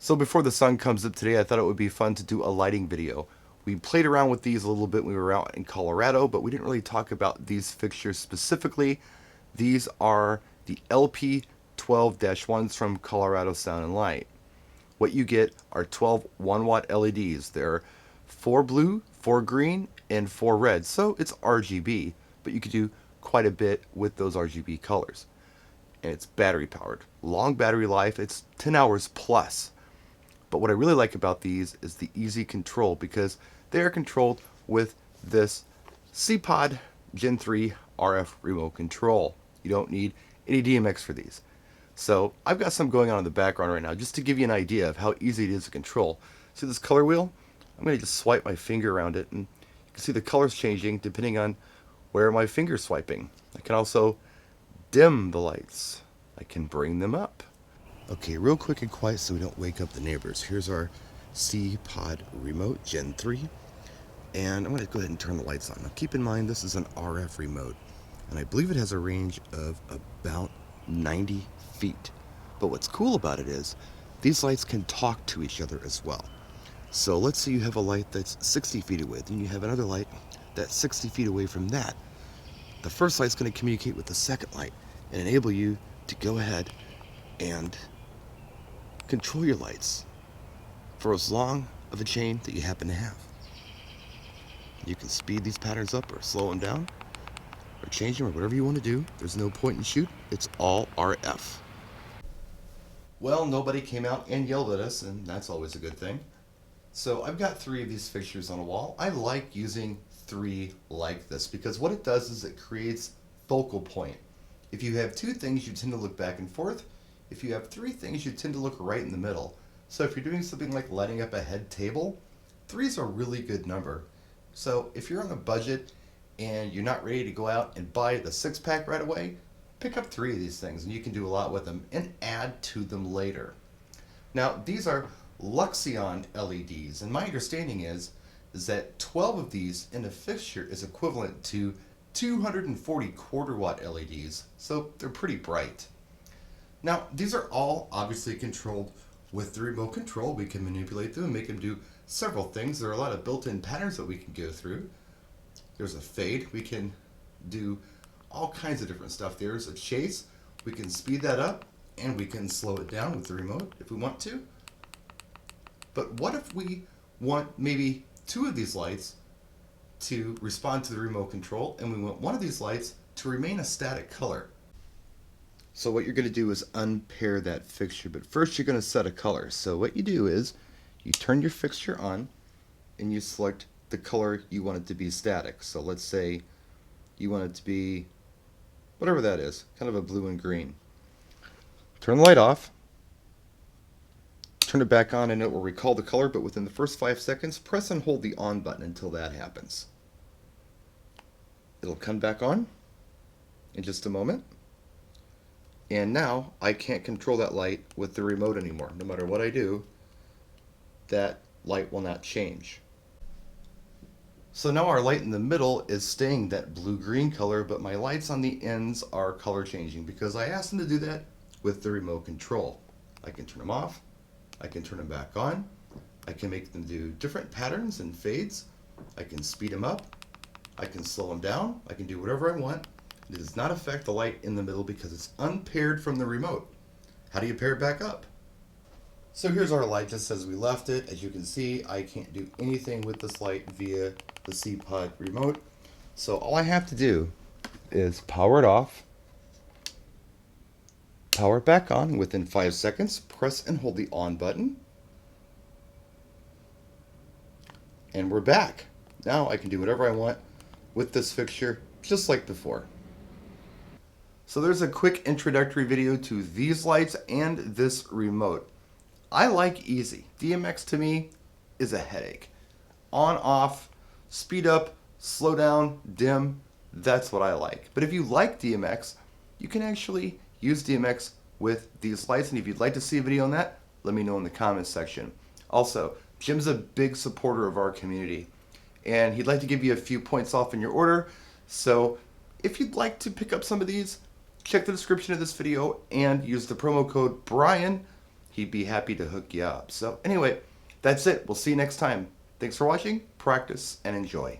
So before the sun comes up today, I thought it would be fun to do a lighting video. We played around with these a little bit when we were out in Colorado, but we didn't really talk about these fixtures specifically. These are the LP12-1s from Colorado Sound and Light. What you get are 12 1-watt LEDs. There are 4 blue, 4 green, and 4 red, so it's RGB, but you could do quite a bit with those RGB colors. And it's battery powered. Long battery life, it's 10 hours plus. But what I really like about these is the easy control because they are controlled with this CPOD Gen 3 RF remote control. You don't need any DMX for these. So I've got some going on in the background right now just to give you an idea of how easy it is to control. See this color wheel? I'm going to just swipe my finger around it and you can see the colors changing depending on where my finger's swiping. I can also dim the lights. I can bring them up. Okay, real quick and quiet so we don't wake up the neighbors. Here's our CPOD remote, Gen 3. And I'm going to go ahead and turn the lights on. Now keep in mind this is an RF remote. And I believe it has a range of about 90 feet. But what's cool about it is these lights can talk to each other as well. So let's say you have a light that's 60 feet away. Then you have another light that's 60 feet away from that. The first light's going to communicate with the second light and enable you to go ahead and control your lights for as long of a chain that you happen to have. You can speed these patterns up or slow them down or change them or whatever you want to do. There's no point and shoot. It's all RF. Well, nobody came out and yelled at us, and that's always a good thing. So I've got 3 of these fixtures on a wall. I like using 3 like this because what it does is it creates focal point. If you have 2 things, you tend to look back and forth. If you have 3 things, you tend to look right in the middle. So if you're doing something like lighting up a head table, 3 is a really good number. So if you're on a budget and you're not ready to go out and buy the 6-pack right away, pick up 3 of these things and you can do a lot with them and add to them later. Now these are Luxeon LEDs, and my understanding is that 12 of these in a fixture is equivalent to 240 quarter-watt LEDs, so they're pretty bright. Now, these are all obviously controlled with the remote control. We can manipulate them and make them do several things. There are a lot of built-in patterns that we can go through. There's a fade. We can do all kinds of different stuff. There's a chase. We can speed that up and we can slow it down with the remote if we want to. But what if we want maybe 2 of these lights to respond to the remote control and we want 1 of these lights to remain a static color? So what you're going to do is unpair that fixture, but first you're going to set a color. So what you do is you turn your fixture on and you select the color you want it to be static. So let's say you want it to be whatever that is, kind of a blue and green. Turn the light off, turn it back on, and it will recall the color, but within the first 5 seconds, press and hold the on button until that happens. It'll come back on in just a moment. And now I can't control that light with the remote anymore. No matter what I do, that light will not change. So now our light in the middle is staying that blue-green color, but my lights on the ends are color changing because I asked them to do that with the remote control. I can turn them off, I can turn them back on, I can make them do different patterns and fades, I can speed them up, I can slow them down, I can do whatever I want. It does not affect the light in the middle because it's unpaired from the remote. How do you pair it back up? So here's our light just as we left it. As you can see, I can't do anything with this light via the CPOD remote. So all I have to do is power it off, power it back on within 5 seconds, press and hold the on button, and we're back. Now I can do whatever I want with this fixture just like before. So there's a quick introductory video to these lights and this remote. I like easy. DMX to me is a headache. On, off, speed up, slow down, dim, that's what I like. But if you like DMX, you can actually use DMX with these lights, and if you'd like to see a video on that, let me know in the comments section. Also, Jim's a big supporter of our community, and he'd like to give you a few points off in your order, so if you'd like to pick up some of these, check the description of this video and use the promo code Brian. he'd be happy to hook you up. So anyway, that's it. We'll see you next time. Thanks for watching, practice, and enjoy.